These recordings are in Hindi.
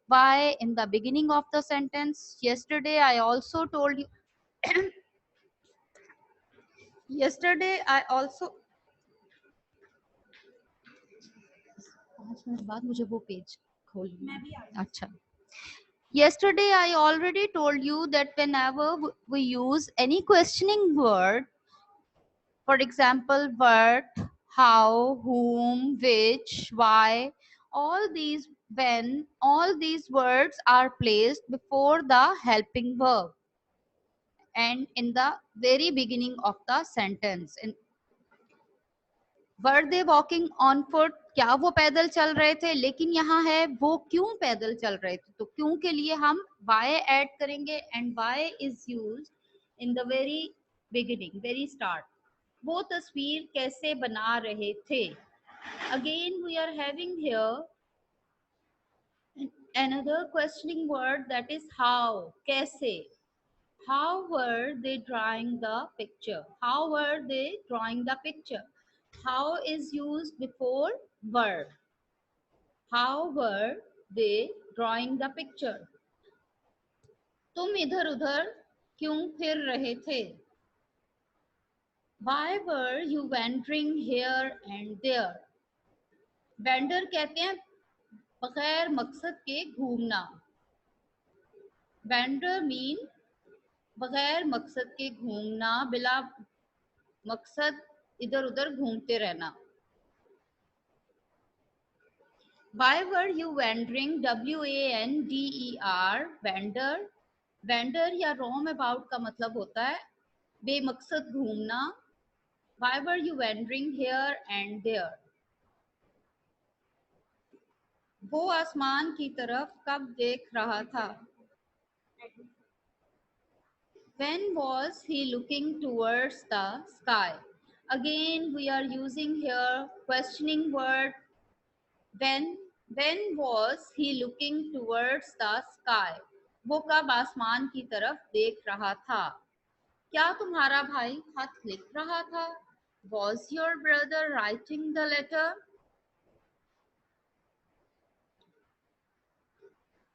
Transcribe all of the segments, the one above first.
Why in the beginning of the sentence? Yesterday I also told you. Yesterday I also 5 minute बाद मुझे वो पेज खोलना अच्छा. Yesterday I already told you that whenever we use any questioning word, for example, what, how, whom, which, why, all these when, all these words are placed before the helping verb and in the very beginning of the sentence. Were they walking on foot, क्या वो पैदल चल रहे थे, लेकिन यहाँ है वो क्यों पैदल चल रहे थे, तो क्यों के लिए हम why ऐड करेंगे and why is used in the very beginning, very start. वो तस्वीर कैसे बना रहे थे. Again we are having here another questioning word, that is how, कैसे. How were they drawing the picture? How were they drawing the picture? How is used before verb. How were they drawing the picture? तुम इधर उधर क्यों फिर रहे थे? Why were you wandering here and there? Wander कहते हैं बगैर मकसद के घूमना. Wander mean बगैर मकसद के घूमना, बिला मकसद इधर उधर घूमते रहना. Why were you wandering? WANDER, wander. Wander या roam about का मतलब होता है बेमकसद घूमना. Why were you wandering here and there? वो आसमान की तरफ कब देख रहा था? When was he looking towards the sky? Again we are using here questioning word. When was he looking towards the sky? वो कब आसमान की तरफ देख रहा था? क्या तुम्हारा भाई खत लिख रहा था? Was your brother writing the letter?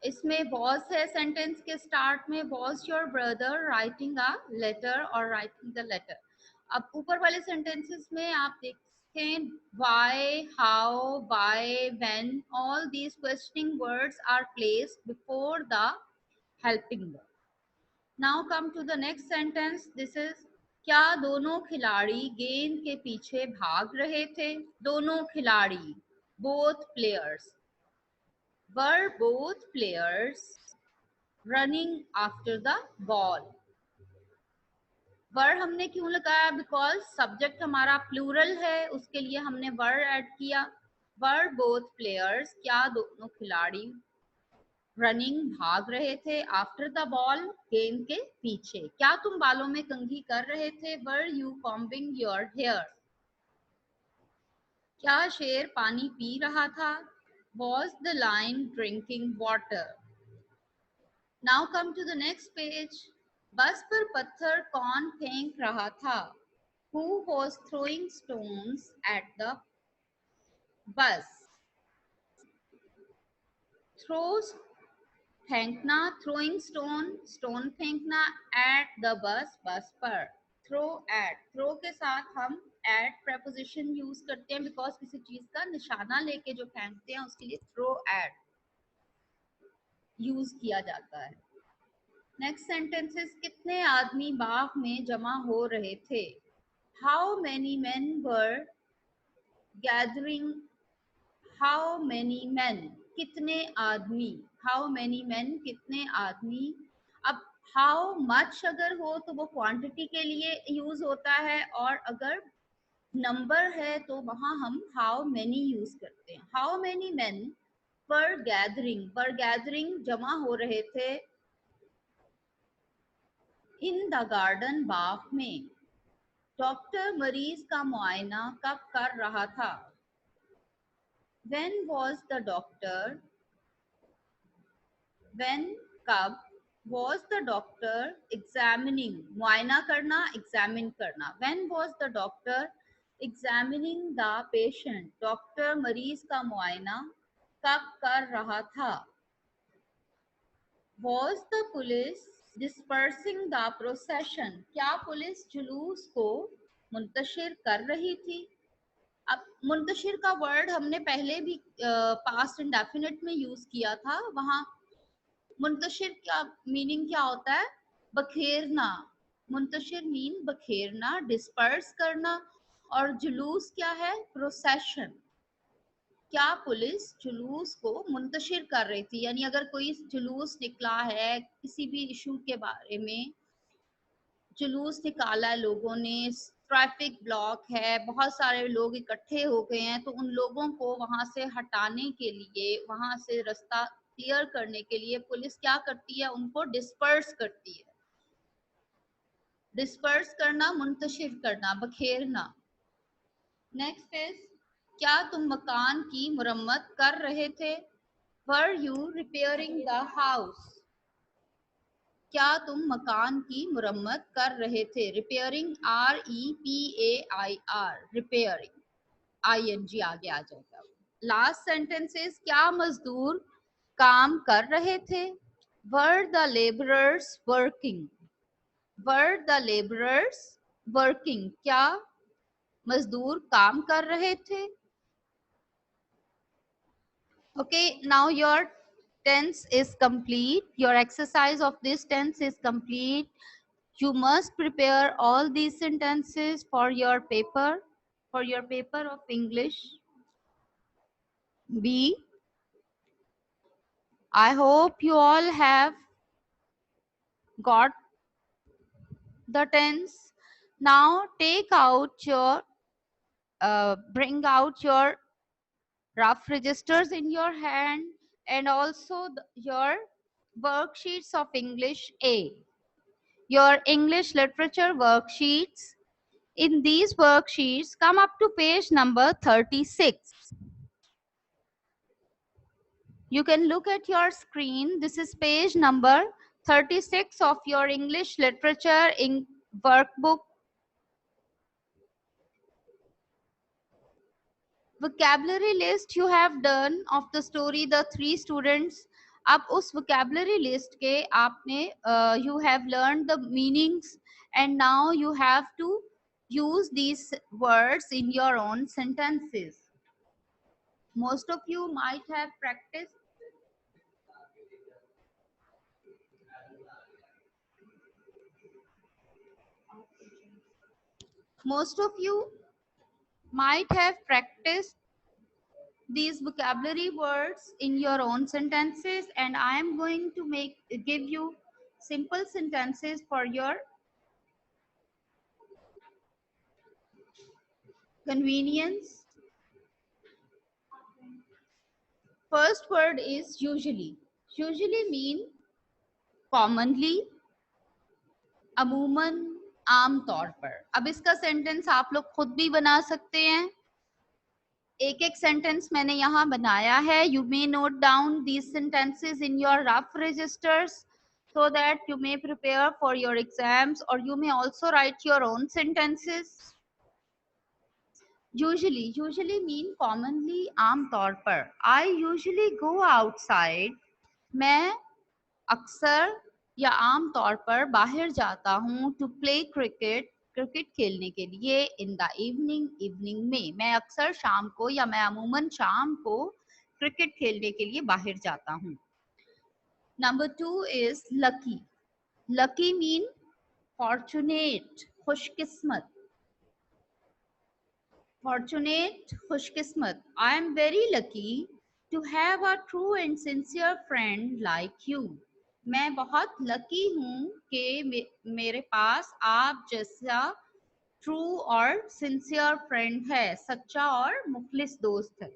इसमें was है सेंटेंस के स्टार्ट में. Was your brother writing a letter or writing the letter? अब ऊपर वाले सेंटेंसेस में आप देखें why, how, why, when, all these questioning words are placed before the helping verb. Now come to the next sentence. This is क्या दोनों खिलाड़ी गेंद के पीछे भाग रहे थे? दोनों खिलाड़ी, both players. Were both players running after the ball? वर हमने क्यों लगाया? बिकॉज सब्जेक्ट हमारा प्लूरल है, उसके लिए हमने वर ऐड किया. वर बोथ प्लेयर्स, क्या दोनों खिलाड़ी, रनिंग भाग रहे थे, आफ्टर द बॉल गेंद के पीछे. क्या तुम बालों में कंघी कर रहे थे? Were you combing your hair. क्या शेर पानी पी रहा था? Was the lion drinking water. Now come to the next page. Bus पर पत्थर कौन फेंक रहा था? Who was throwing stones at the bus? Throw फेंकना, throwing stone, stone फेंकना, at the bus, बस पर. Throw at, throw के साथ हम at preposition यूज करते हैं बिकॉज किसी चीज का निशाना लेके जो फेंकते हैं उसके लिए throw at यूज किया जाता है. Next sentences. कितने आदमी बाग में जमा हो रहे थे? How many men were gathering? How many men, कितने आदमी. How many men, कितने आदमी. अब how much अगर हो तो वो क्वांटिटी के लिए यूज होता है, और अगर नंबर है तो वहां हम how many यूज करते हैं. How many men were gathering जमा हो रहे थे इन द गार्डन, बाग में. डॉक्टर मरीज का मुआयना कब कर रहा था? When was the doctor, when कब, was the doctor examining, मुआयना करना, examine करना. When was the doctor examining the patient? Doctor मरीज का मुआयना कब कर रहा था? Was the police dispersing the procession? क्या पुलिस जुलूस को मुंतशिर कर रही थी? अब मुंतशिर का वर्ड हमने पहले भी पास्ट इंडेफिनिट में यूज किया था। वहां मुंतशिर का मीनिंग क्या होता है? बखेरना। मुंतशिर मीन बखेरना, डिस्पर्स करना। और जुलूस क्या है? प्रोसेशन। क्या पुलिस जुलूस को मुंतशिर कर रही थी? यानी अगर कोई जुलूस निकला है किसी भी इशू के बारे में, जुलूस निकाला है लोगों ने, ट्रैफिक ब्लॉक है, बहुत सारे लोग इकट्ठे हो गए हैं, तो उन लोगों को वहां से हटाने के लिए, वहां से रास्ता क्लियर करने के लिए पुलिस क्या करती है? उनको डिस्पर्स करती है। डिस्पर्स करना, मुंतशिर करना, बखेरना। नेक्स्ट इज, क्या तुम मकान की मुरम्मत कर रहे थे? Were you repairing the house? क्या तुम मकान की मुरम्मत कर रहे थे? रिपेयरिंग, REPAIR, रिपेयरिंग, ING आगे आ जाएगा। लास्ट सेंटेंसेस, क्या मजदूर काम कर रहे थे? Were the labourers working? Were the labourers working? क्या मजदूर काम कर रहे थे? Okay, now your tense is complete. Your exercise of this tense is complete. You must prepare all these sentences for your paper of English B. I hope you all have got the tense. Now take out your, bring out your rough registers in your hand, and also your worksheets of English A. Your English literature worksheets. In these worksheets, come up to page number 36. You can look at your screen. This is page number 36 of your English literature in workbook. Vocabulary list you have done of the story The Three Students. अब उस vocabulary list के आपने you have learned the meanings, and now you have to use these words in your own sentences. Most of you might have practiced. Most of you might have practiced these vocabulary words in your own sentences, and I am going to give you simple sentences for your convenience. First word is usually. Usually mean commonly, अमूमन, आम तौर पर। अब इसका सेंटेंस आप लोग खुद भी बना सकते हैं। एक एक सेंटेंस मैंने यहाँ बनाया है। You may note down these sentences in your rough registers so that you may prepare for your exams, or you may also write your own sentences. Usually mean commonly, आम तौर पर। I usually go outside, मैं अक्सर या आम तौर पर बाहर जाता हूँ। टू प्ले क्रिकेट, क्रिकेट खेलने के लिए। इन द इवनिंग, इवनिंग में। मैं अक्सर शाम को या मैं अमूमन शाम को क्रिकेट खेलने के लिए बाहर जाता हूँ। Number 2 is lucky. Lucky mean fortunate, खुशकिस्मत। फॉर्चुनेट, खुशकिस्मत। I am very lucky to have a true and sincere friend like you. मैं बहुत लकी हूँ कि मेरे पास आप जैसा ट्रू और सिंसियर फ्रेंड है, सच्चा और मुखलिस दोस्त है।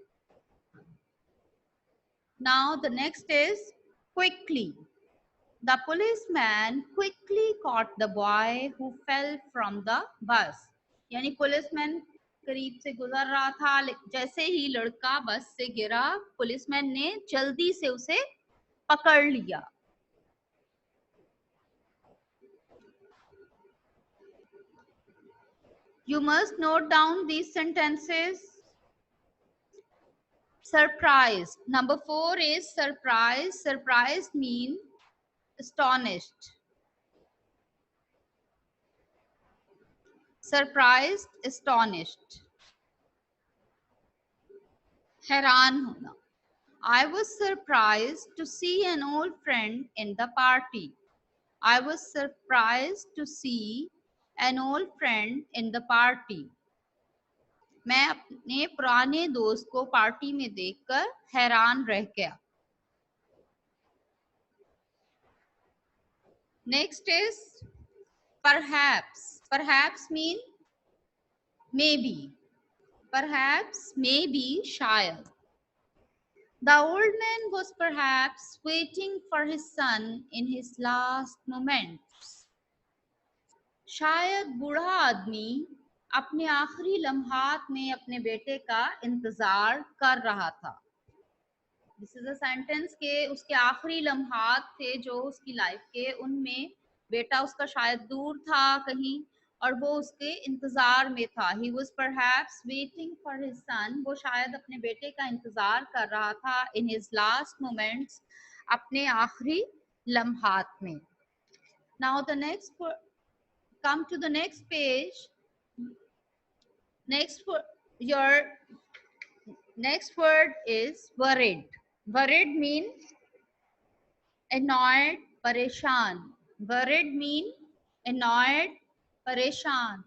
Now the next is quickly. The policeman quickly caught the boy who fell from the bus. यानी पुलिसमैन करीब से गुजर रहा था, जैसे ही लड़का बस से गिरा, पुलिसमैन ने जल्दी से उसे पकड़ लिया। You must note down these sentences. Surprise. Number 4 is surprise. Surprise mean astonished, surprised, astonished, हैरान होना. I was surprised to see an old friend in the party. I was surprised to see an old friend in the party. मैं अपने पुराने दोस्त को पार्टी में देखकर हैरान रह गया. Next is perhaps. Perhaps mean maybe. Perhaps, maybe, शायद. The old man was perhaps waiting for his son in his last moments. शायद बूढ़ा आदमी अपने आखिरी लम्हात में अपने बेटे का इंतजार कर रहा था. दिस इज अ सेंटेंस के उसके आखिरी लम्हात थे जो उसकी लाइफ के, उनमें बेटा उसका शायद दूर था कहीं और वो उसके इंतजार में था. He was perhaps waiting for his son. वो शायद अपने बेटे का इंतजार कर रहा था. इन हिज लास्ट मोमेंट्स, अपने आखिरी लम्हात में. Now the next, come to the next page. Your next word is worried. Worried mean annoyed, pareshan. Worried mean annoyed, pareshan.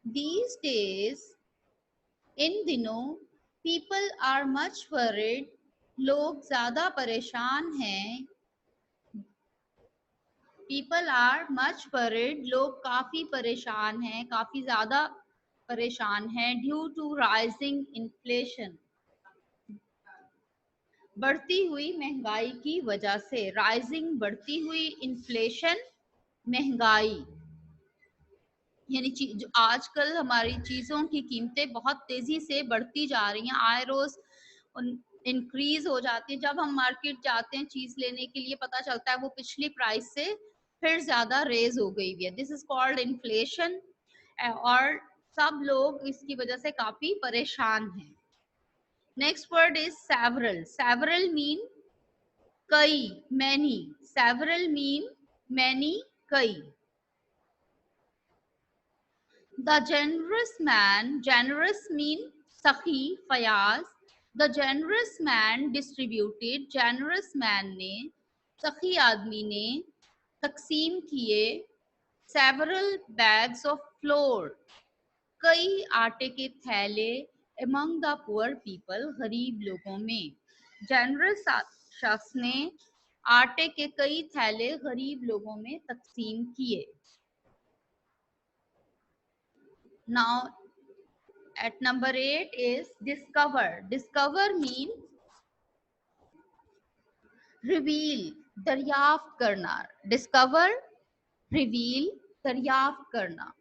These days, in दिनों, people are much worried. लोग ज़्यादा परेशान हैं. People are much worried. लोग काफी परेशान हैं, काफी ज्यादा परेशान हैं. Due to rising inflation. बढ़ती हुई महंगाई की वजह से. Rising बढ़ती हुई, inflation महंगाई. यानी जो आजकल हमारी चीजों की कीमतें बहुत तेजी से बढ़ती जा रही हैं. आए रोज इंक्रीज हो जाती है. जब हम मार्केट जाते हैं चीज लेने के लिए, पता चलता है वो पिछली प्राइस से फिर ज्यादा रेज हो गई है. This is called inflation. और सब लोग इसकी वजह से काफी परेशान हैं. Next word is several. Several mean कई, मैनी. सेवरल मीन मैनी, कई. The generous man, generous mean सखी, Fayaz. The generous man distributed, generous man ने, सखी आदमी ने तकसीम किए. Several bags of flour, कई आटे के थैले. Among the poor people, गरीब लोगों में. Generous शख्स ने आटे के कई थैले गरीब लोगों में तकसीम किए. Now at number 8 is discover. Discover mean reveal, दरियाफ्त करना. Discover, reveal, दरियाफ्त करना.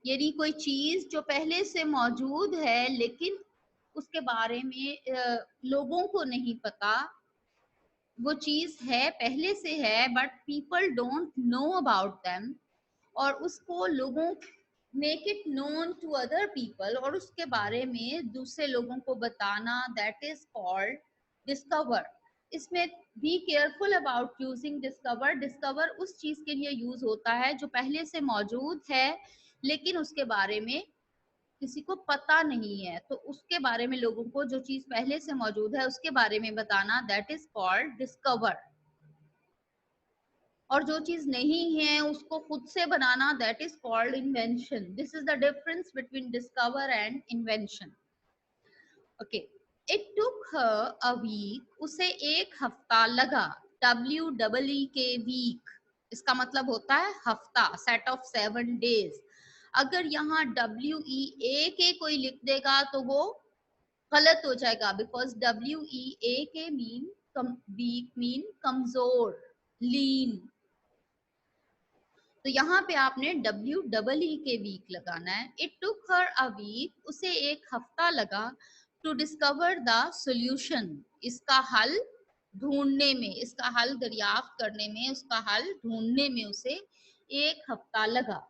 यानी कोई चीज जो पहले से मौजूद है लेकिन उसके बारे में लोगों को नहीं पता. वो चीज है, पहले से है, but people don't know about them. और उसको लोगों make it known to other people, और उसके बारे में दूसरे लोगों को बताना. That is called discover. इसमें be careful about using discover. Discover उस चीज के लिए यूज होता है जो पहले से मौजूद है लेकिन उसके बारे में किसी को पता नहीं है. तो उसके बारे में लोगों को जो चीज पहले से मौजूद है उसके बारे में बताना. That is called discover. और जो चीज नहीं है उसको खुद से बनाना. That is called invention. This is the difference between discover and invention. Okay. It took her a week, उसे एक हफ्ता लगा. WEEK, वीक, इसका मतलब होता है हफ्ता, सेट ऑफ 7 डेज. अगर यहाँ WEAK कोई लिख देगा तो वो गलत हो जाएगा, because WEAK mean weak mean कमजोर, लीन. तो यहाँ पे आपने WEEK वीक लगाना है. It took her a week, उसे एक हफ्ता लगा. टू डिस्कवर द सोल्यूशन, इसका हल ढूंढने में, इसका हल दरियाफ्त करने में, उसका हल ढूंढने में उसे एक हफ्ता लगा.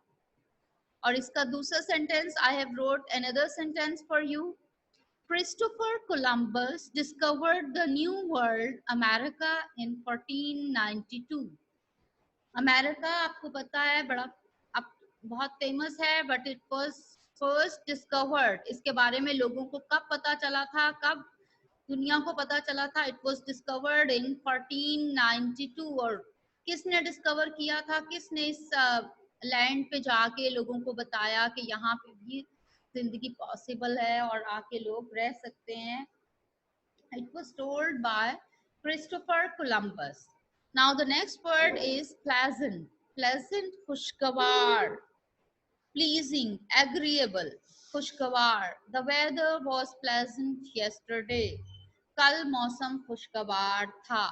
और इसका दूसरा sentence, I have road another sentence for you. Christopher Columbus discovered the New World, America in 1492. America आपको पता है बड़ा अब बहुत फेमस है, but it was first discovered, इसके बारे में लोगों को कब पता चला था, कब दुनिया को पता चला था? It was discovered in 1492। और किसने डिस्कवर किया था, किसने इस लैंड पे जाके लोगों को बताया कि यहाँ पे भी जिंदगी पॉसिबल है और आके लोग रह सकते हैं? It was told by Christopher Columbus. Now the next word is pleasant. Pleasant, खुशगवार, pleasing, agreeable, खुशगवार. The weather was pleasant yesterday. कल मौसम खुशगवार था.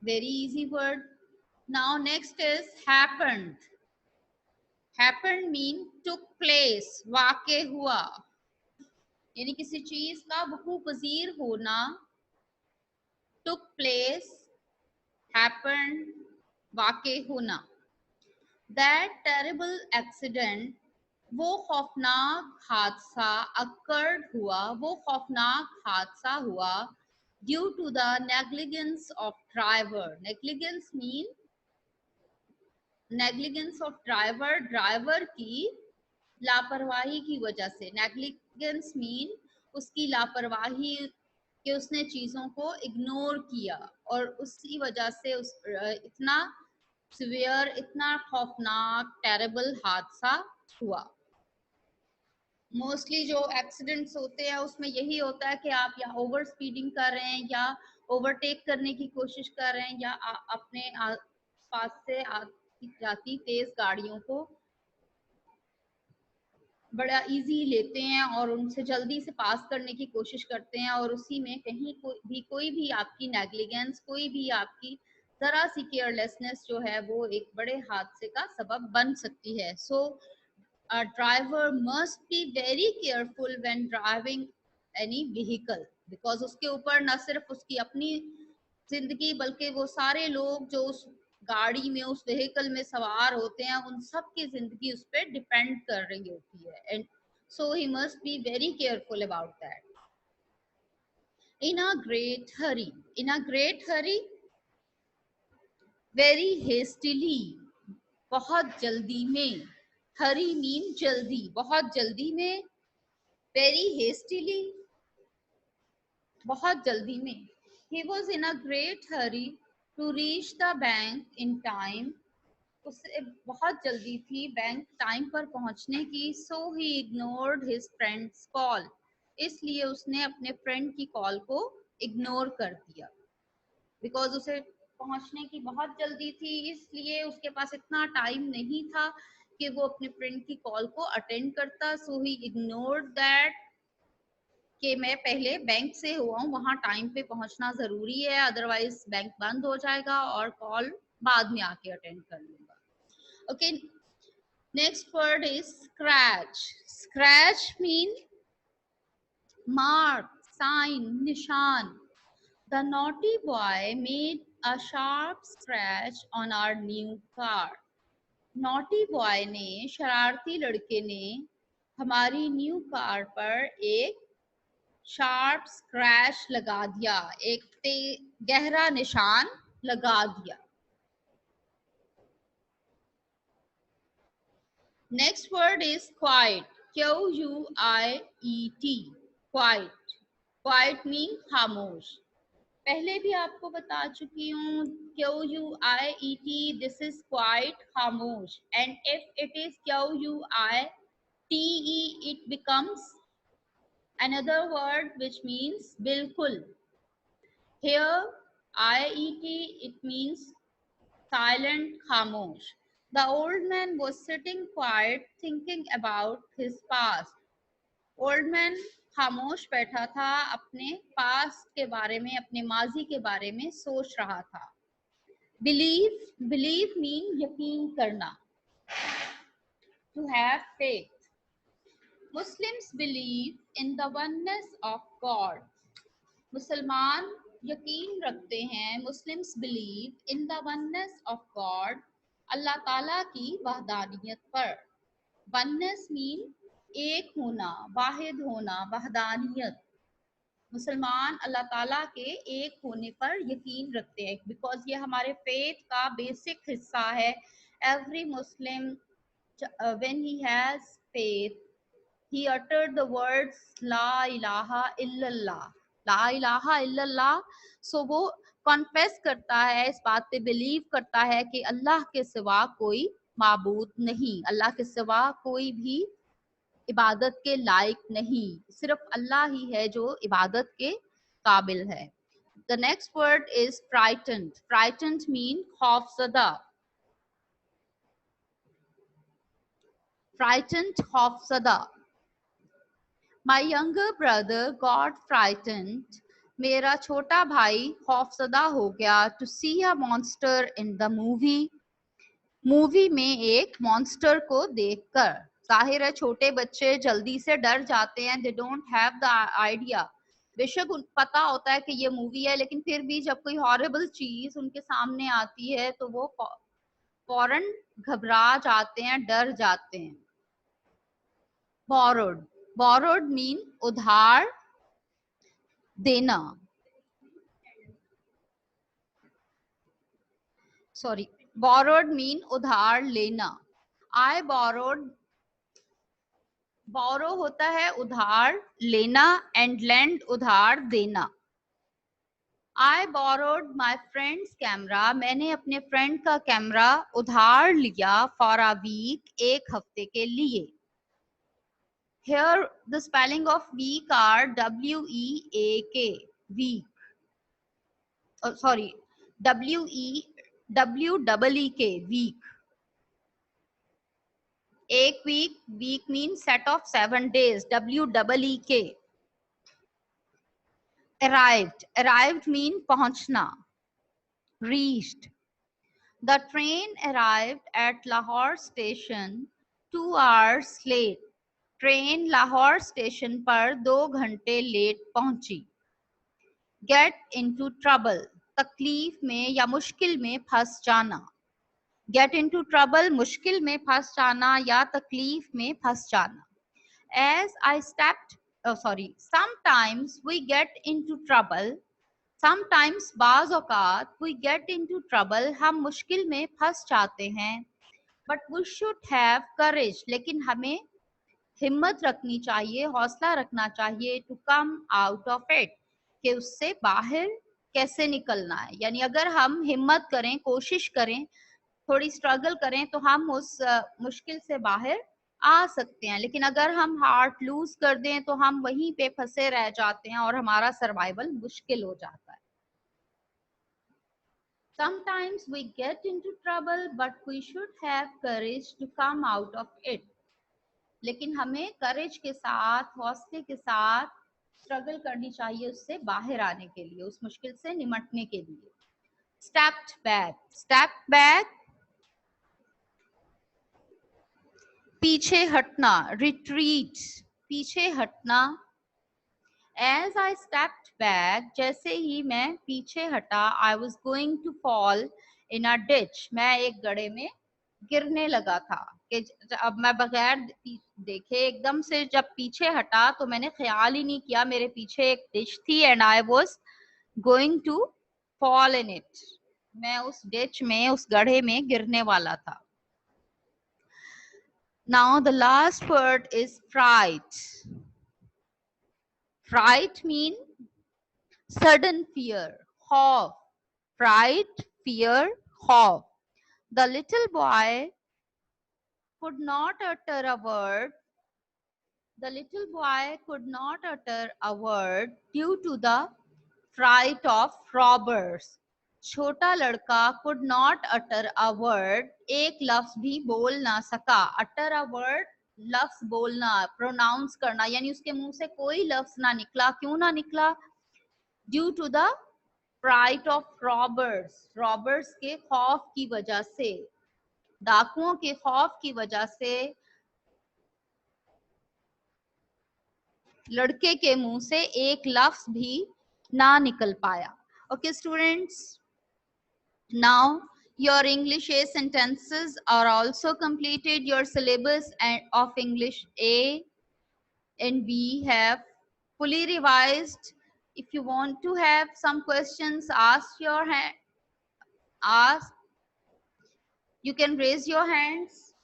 Very easy word. Now next is happened. Happened mean took place, वाक़ हुआ, यानी किसी चीज का वकूअ पजीर होना. took place, happened, वाक़ होना. That terrible accident, वो खौफनाक हादसा, occurred हुआ, वो खौफनाक हादसा हुआ, due to the negligence of driver. Negligence mean negligence of driver, driver की लापरवाही की वजह से. नेग्लिजेंस मीन उसकी लापरवाही कि उसने चीजों को इग्नोर किया और उसी वजह से उस इतना सिवियर, इतना खौफनाक, टेरेबल हादसा हुआ. मोस्टली जो एक्सीडेंट्स होते हैं उसमें यही होता है कि आप या ओवर स्पीडिंग कर रहे हैं या ओवरटेक करने की कोशिश कर रहे हैं या अपने पास से आती जाती तेज गाड़ियों को बड़ा इजी लेते हैं और उनसे जल्दी से पास करने की कोशिश करते हैं, और उसी में कहीं कोई भी आपकी नेग्लिजेंस, कोई भी आपकी जरा सी केयरलेसनेस जो है वो एक बड़े हादसे का सबब बन सकती है. सो a driver must be very careful when driving any vehicle, because उसके ऊपर न सिर्फ उसकी अपनी जिंदगी बल्कि वो सारे लोग जो उस गाड़ी में, उस व्हीकल में सवार होते हैं, उन सब की जिंदगी उस पर डिपेंड कर रही होती है. And so he must be very careful about that. In a great Hari. In a great Hari, very hastily, बहुत जल्दी में. हरी मीन जल्दी, बहुत जल्दी में. वेरी हेस्टिली, बहुत जल्दी में. He was in a great hurry to reach the bank in time. उसे बहुत जल्दी थी बैंक टाइम पर पहुंचने की. So he ignored his friend's call. इसलिए उसने अपने फ्रेंड की कॉल को इग्नोर कर दिया. बिकॉज उसे पहुंचने की बहुत जल्दी थी, इसलिए उसके पास इतना टाइम नहीं था कि वो अपने फ्रेंड की कॉल को अटेंड करता. सो ही इग्नोर्ड दैट कि मैं पहले बैंक से हुआ हूँ, वहां टाइम पे पहुंचना जरूरी है, अदरवाइज बैंक बंद हो जाएगा और कॉल बाद में आके अटेंड कर लूंगा. Okay, next word is scratch. Scratch mean mark, sign, निशान. The naughty boy made a sharp scratch on our new car. Naughty boy ने, शरारती लड़के ने हमारी न्यू कार पर एक शार्प स्क्रैच लगा दिया, एक गहरा निशान लगा दिया. Next word is quite. QUIET, quite. Quite mean खामोश. पहले भी आपको बता चुकी हूँ. QUIET, दिस इज क्वाइट, खामोश. And if it is QUITE, it becomes another word which means बिल्कुल. Here IET, it means silent, खामोश. The old man was sitting quiet thinking about his past. Old man खामोश बैठा था, अपने पास्ट के बारे में, अपने माजी के बारे में सोच रहा था. Believe, believe mean यकीन करना. To have faith. Muslims believe in the oneness of God. मुसलमान यकीन रखते हैं, Muslims believe in the oneness of God, Allah ताला की वहदानियत पर. वननेस मीन एक होना, वाहिद होना, वहदानियत. मुसलमान अल्लाह ताला के एक होने पर यकीन रखते हैं, बिकॉज ये हमारे फेथ का बेसिक हिस्सा है. Every Muslim when he has faith, he uttered the words la ilaha illallah, la ilaha illallah. So वो कॉन्फेस करता है, इस बात पे बिलीव करता है कि अल्लाह के सिवा कोई माबूद नहीं, अल्लाह के सिवा कोई भी इबादत के लायक नहीं, सिर्फ अल्लाह ही है जो इबादत के काबिल है. The next word is frightened. Frightened mean खौफजदा. Frightened, खौफजदा. My younger brother got frightened. मेरा छोटा भाई खौफजदा हो गया. To see a monster in the movie. Movie में एक मॉन्स्टर को देखकर. जाहिर है छोटे बच्चे जल्दी से डर जाते हैं. They don't have the idea. बेशक पता होता है कि ये मूवी है, लेकिन फिर भी जब कोई हॉरिबल चीज उनके सामने आती है तो वो फौरन घबरा जाते हैं, डर जाते हैं. borrowed. borrowed mean उधार देना. सॉरी, borrowed mean उधार लेना. I borrowed. borrow होता है उधार लेना and lend उधार देना. I borrowed my friend's camera. मैंने अपने फ्रेंड का कैमरा उधार लिया for a week, एक हफ्ते के लिए. Here the spelling of week are W-E-A-K, week. Oh, sorry, W-E-W-E-E-K, week. एक week, week means set of 7 days, W-E-E-K. Arrived. Arrived mean पहुंचना. Reached. The train arrived at Lahore station 2 hours late. Train Lahore station पर 2 घंटे लेट पहुंची. Get into trouble. तकलीफ में या मुश्किल में फंस जाना. Get into trouble, मुश्किल में फंस जाना या तकलीफ में फंस जाना. As I stepped, sometimes we get into trouble. Sometimes बाज़ औक़ात we get into trouble, हम मुश्किल में फंस जाते हैं. But we should have courage, लेकिन हमें हिम्मत रखनी चाहिए, हौसला रखना चाहिए. To come out of it, कि उससे बाहर कैसे निकलना है. यानी अगर हम हिम्मत करें, कोशिश करें, थोड़ी स्ट्रगल करें तो हम उस मुश्किल से बाहर आ सकते हैं. लेकिन अगर हम हार्ट लूज कर दें तो हम वहीं पे फंसे रह जाते हैं और हमारा सर्वाइवल मुश्किल हो जाता है. Sometimes we get into trouble, but we should have courage to come out of it. लेकिन हमें करेज के साथ, हौसले के साथ स्ट्रगल करनी चाहिए उससे बाहर आने के लिए, उस मुश्किल से निमटने के लिए. Stepped back. स्टेप्ड बैक पीछे हटना. रिट्रीट, पीछे हटना. As I stepped back, जैसे ही मैं पीछे हटा, I was going to fall in a ditch. मैं एक गड्ढे में गिरने लगा था. कि अब मैं बगैर देखे एकदम से जब पीछे हटा तो मैंने ख्याल ही नहीं किया मेरे पीछे एक डिश थी and I was going to fall in it. मैं उस डिच में, उस गड्ढे में गिरने वाला था. Now the last word is fright. Fright mean sudden fear, खौफ. Fright, fear, खौफ. The little boy could not utter a word. The little boy could not utter a word due to the fright of robbers. छोटा लड़का could not utter a word, एक लफ्ज भी बोल ना सका. utter a word, लफ्ज बोलना, प्रोनाउंस करना, यानी उसके मुंह से कोई लफ्ज ना निकला. क्यों ना निकला? due to the fright of robbers. robbers के खौफ की वजह से, डाकुओं के खौफ की वजह से लड़के के मुंह से एक लफ्ज भी ना निकल पाया. Okay students, now your English A sentences are also completed. Your syllabus of English A and B have fully revised. if you want to have some questions, ask your hand, ask, you can raise your hands.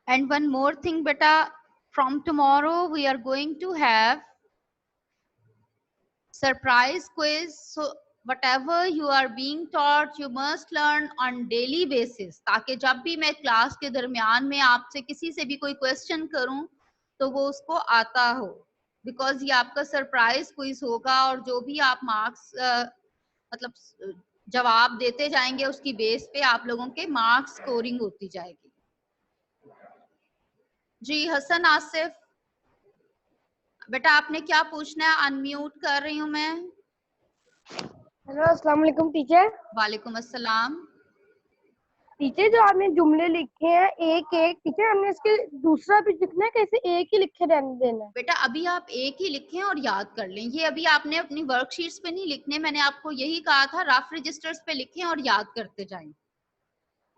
And one more thing beta, from tomorrow we are going to have surprise quiz. So whatever you are being taught, you must learn on daily basis, ताकि जब भी मैं क्लास के दरमियान में आपसे किसी से भी कोई क्वेश्चन करूं तो वो उसको आता हो, बिकॉज ये आपका सरप्राइज क्विज होगा और जो भी आप मार्क्स मतलब जवाब देते जाएंगे उसकी बेस पे आप लोगों के मार्क्स स्कोरिंग होती जाएगी। जी हसन आसिफ बेटा आपने क्या पूछना है? अनम्यूट कर रही हूँ मैं। हेलो अस्सलाम वालेकुम टीचर। वालेकुम अस्सलाम। टीचर जो आपने जुमले लिखे हैं एक एक, टीचर हमने इसके दूसरा भी लिखना है, कैसे एक ही लिखे रहने देना है? बेटा अभी आप एक ही लिखें और याद कर लें, ये अभी आपने अपनी वर्कशीट्स पे नहीं लिखने, मैंने आपको यही कहा था रफ रजिस्टर्स पे लिखें और याद करते जाएं।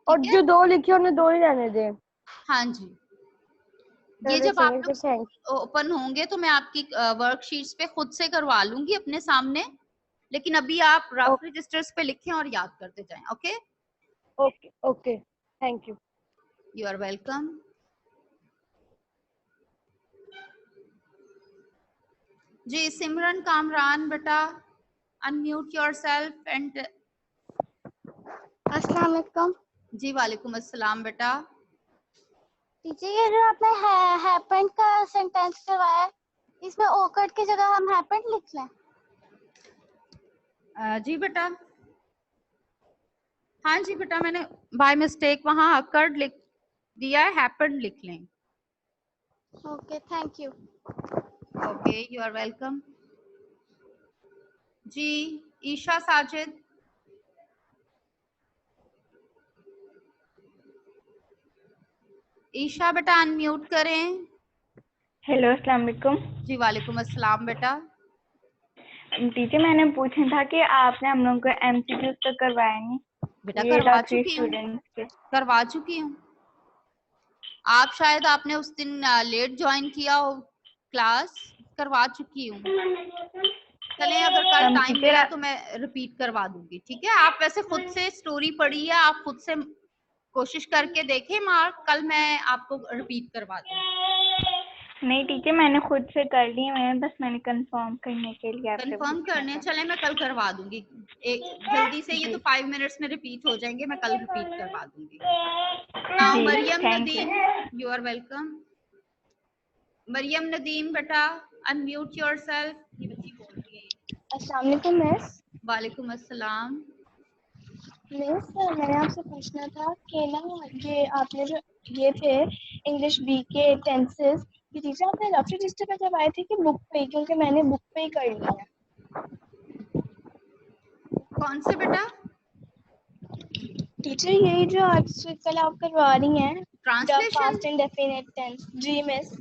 और जो दो लिखे उन्हें दो ही रहने दें। हाँ जी, ये जब आप लोग ओपन होंगे तो मैं आपकी वर्कशीट्स पे खुद से करवा लूंगी अपने सामने, लेकिन अभी आप रफ रजिस्टर्स पे लिखें और याद करते जाएं। Okay okay okay, thank you. You are welcome. जी सिमरन कामरान बेटा अनम्यूट योरसेल्फ एंड। अस्सलाम वालेकुम। जी वालेकुम अस्सलाम बेटा। टीचर ये जो आपने हैपेंड का सेंटेंस करवाया है, इसमें ओकर्ड की जगह हम हैपेंड लिख लें? जी बेटा, हाँ जी बेटा, मैंने बाय मिस्टेक वहाँ अकर्ड लिख दिया है, हैपेंड लिख लें। Okay thank you. Okay you are welcome. जी ईशा साजिद। ईशा बेटा अनम्यूट करें। हेलो अस्सलाम वालेकुम। जी वालेकुम अस्सलाम बेटा। टीचर मैंने पूछा था कि आपने हम लोगों को एमसीक्यूज तो करवाया नहीं? बेटा करवा चुकी हूँ। आप शायद आपने उस दिन लेट ज्वाइन किया हो क्लास, करवा चुकी हूँ। चलें अगर कल टाइम मिला तो मैं रिपीट करवा दूंगी, ठीक है? आप वैसे खुद से स्टोरी पढ़ी है, आप खुद से कोशिश करके देखें मार्क, कल मैं आपको रिपीट करवा दूंगी। नहीं टीचर मैंने खुद से कर ली है, मैंने कंफर्म करने के लिए आपसे कंफर्म करने। चले मैं कल करवा दूंगी एक जल्दी से, ये तो 5 मिनट्स में रिपीट हो जाएंगे, मैं कल रिपीट करवा दूंगी। Mariyam Nadeem, you are welcome. Mariyam Nadeem बेटा अनम्यूट योरसेल्फ। अस्सलाम वालेकुम मिस। वालेकुम अस्सलाम। मिस मैंने आपसे पूछना था कि ना ये आपने जो ये थे इंग्लिश बी के टेंसेस, ये टीचर आपने रफ रजिस्टर पे जब आए थे कि बुक पे, क्योंकि मैंने बुक पे ही कर लिया है। कौन से बेटा? टीचर यही जो आज कल आप करवा रही हैं ट्रांसलेशन पास्ट इंडेफिनिट टेंस। जी मिस।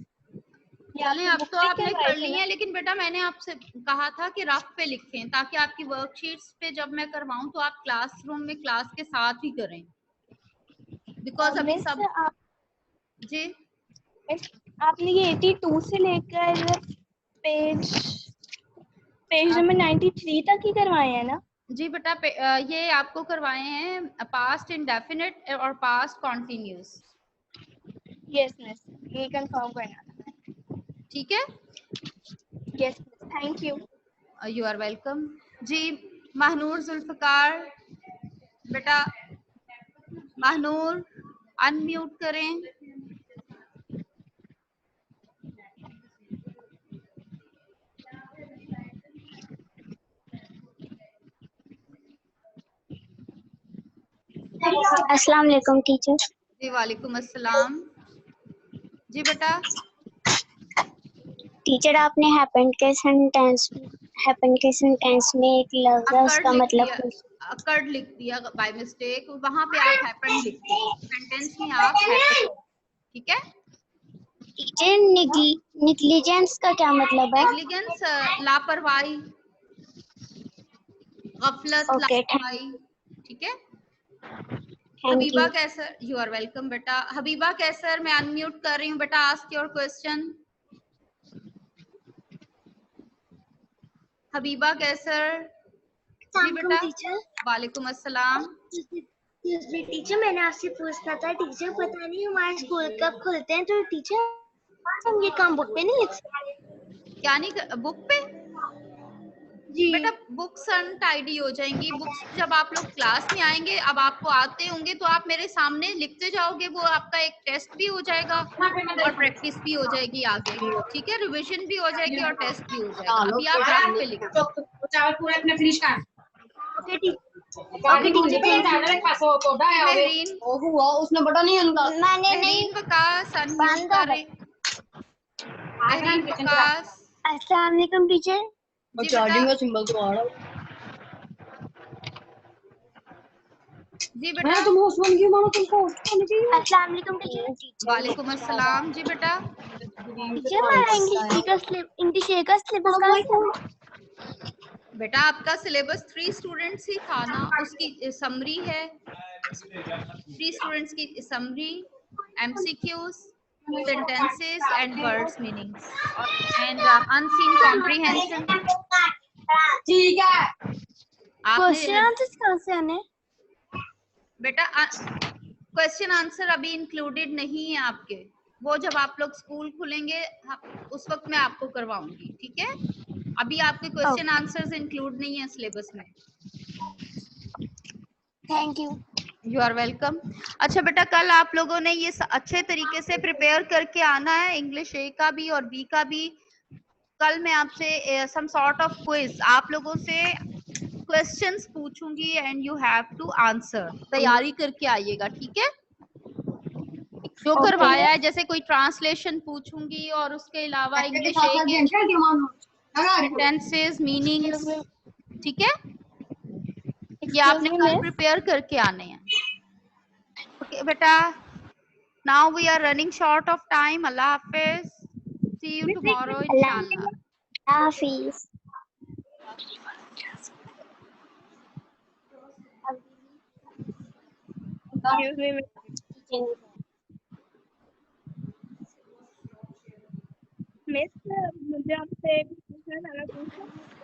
चलें अब तो आपने कर ली है, लेकिन बेटा मैंने आपसे कहा था कि रफ पे लिखें ताकि आपकी वर्कशीट्स पे जब मैं करवाऊं तो आप क्लासरूम में क्लास के साथ ही करें, बिकॉज अभी सब जी आपने ये 82 से लेकर पेज नंबर 93 तक ही करवाए हैं ना? जी बेटा ये आपको करवाए हैं पास्ट इंडेफिनिट और पास्ट कॉन्टिन्यूस। यस मिस, ये कंफर्म करना था। ठीक है, yes thank you. You are welcome. जी महनूर जुल्फकार बेटा, महनूर अनम्यूट करें। अस्सलाम वालेकुम टीचर। जी वालेकुम अस्सलाम। जी बेटा टीचर आपने हैपेंड के सेंटेंस में एक लफ्ज है उसका मतलब अकर्ड लिख दिया बाय मिस्टेक, वहां पे आप हैपेंड लिख दो, सेंटेंस में आप हैपेंड, ठीक है? टीचर नेग्लिजेंस का क्या मतलब है? नेग्लिजेंस लापरवाही, गफलत, लापरवाही, ठीक है? Habiba Kaiser, you are welcome बेटा। हबीबा कैसर मैं अनम्यूट कर रही हूँ बेटा, ask your question. Habiba Kaiser ji बेटा। टीचर। वालेकुम अस्सलाम। टीचर मैंने आपसे पूछना था टीचर, पता नहीं हमारे स्कूल कब खुलते हैं, तो टीचर हम ये काम बुक पे नहीं लिख सकते? क्या नहीं, बुक पे? जी बेटा बुक्स अनटाइडी हो जाएंगी। बुक्स जब आप लोग क्लास में आएंगे, अब आपको आते होंगे तो आप मेरे सामने लिखते जाओगे, वो आपका एक टेस्ट भी हो जाएगा और प्रैक्टिस भी हो जाएगी आगे, ठीक है, रिवीजन भी हो जाएगी और टेस्ट भी हो जाएगा। अभी आप रफ पे लिखो। ओके मेहरीन, उसने बड़ा नहीं उनका मैंने नहीं। मेहरीन वकास, अनम्यूट करें। मेहरीन वकास अस्सलाम वालेकुम टीचर। जी बेटा। सिंबल तो आ रहा जी बेटा। तुम होस्ट बन गई मानो, तुमको होस्ट होनी चाहिए। अस्सलाम वालेकुम टीचर। वालेकुम अस्सलाम जी बेटा। टीचर हमारा इंग्लिश ए का सिलेबस कहाँ से है? बेटा आपका सिलेबस 3 स्टूडेंट्स ही था ना, उसकी समरी है। 3 स्टूडेंट्स की summary, MCQs, sentences and words meanings and unseen comprehension। ठीक है। क्वेश्चन आपने आंसर्स कहाँ से आने? बेटा क्वेश्चन आंसर अभी इंक्लूडेड नहीं है आपके, वो जब आप लोग स्कूल खुलेंगे उस वक्त मैं आपको करवाऊंगी, ठीक है। अभी आपके क्वेश्चन आंसर्स इंक्लूड नहीं है सिलेबस में। Thank you. You are welcome. अच्छा बेटा, कल आप लोगों ने ये अच्छे तरीके से प्रिपेयर करके आना है, इंग्लिश ए का भी और बी का भी। कल मैं आपसे सम सॉर्ट ऑफ क्विज, आप लोगों से क्वेश्चंस पूछूंगी and you have to answer. तैयारी करके आइएगा, ठीक है। जो करवाया है, जैसे कोई ट्रांसलेशन पूछूंगी और उसके अलावा इंग्लिश ए के सेंटेंसेस, मीनिंग्स, ठीक है। ये आपने कल प्रिपेयर करके आने हैं। ओके बेटा, now we are running short of time. अल्लाह हाफिज, सी यू टुमारो इंशाल्लाह। हाफिज। मिस मुझे आपसे पूछना था।